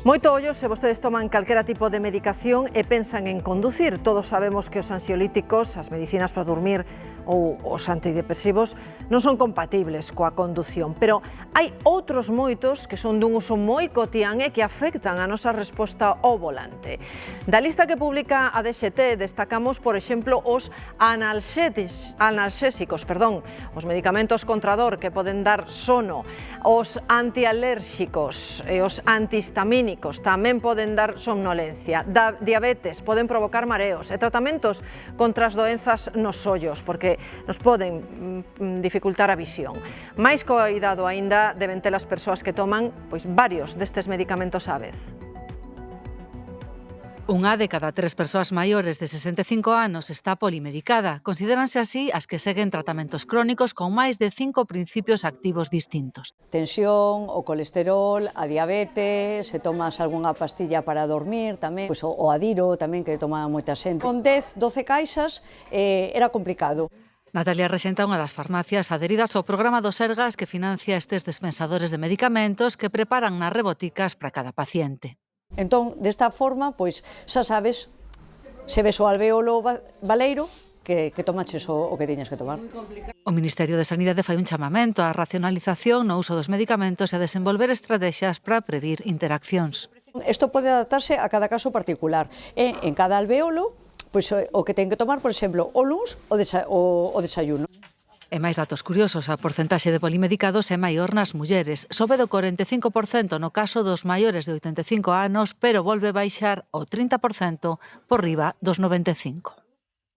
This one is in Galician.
Moito ollo se vostedes toman calquera tipo de medicación e pensan en conducir. Todos sabemos que os ansiolíticos, as medicinas para dormir ou os antidepresivos non son compatibles coa condución, pero hai outros moitos que son dun uso moi cotián e que afectan a nosa resposta ao volante. Da lista que publica a DXT destacamos, por exemplo, os analxésicos, os medicamentos contra a dor que poden dar sono, os antialérxicos e os antihistamínicos tamén poden dar somnolencia. Da diabetes poden provocar mareos e tratamentos contra as doenzas nos ollos, porque nos poden dificultar a visión. Máis cuidado aínda deben ter as persoas que toman varios destes medicamentos á vez. Unha de cada 3 persoas maiores de 65 anos está polimedicada. Considéranse así as que seguen tratamentos crónicos con máis de 5 principios activos distintos. Tensión, o colesterol, a diabetes, se tomas algunha pastilla para dormir tamén, o adiro tamén que toma moita xente. Con 10, 12 caixas era complicado. Natalia rexenta unha das farmacias adheridas ao programa do Sergas que financia estes dispensadores de medicamentos que preparan nas reboticas para cada paciente. Entón, desta forma, xa sabes, se ves o alvéolo baleiro, que tomaches o que tiñas que tomar. O Ministerio de Sanidade fai un chamamento á racionalización no uso dos medicamentos e a desenvolver estrategias para previr interaccións. Isto pode adaptarse a cada caso particular. En cada alvéolo, o que ten que tomar, por exemplo, o luns o desayuno. E máis datos curiosos, a porcentaxe de polimedicados é maior nas mulleres. Sobe do 45% no caso dos maiores de 85 anos, pero volve baixar ao 30% por riba dos 95.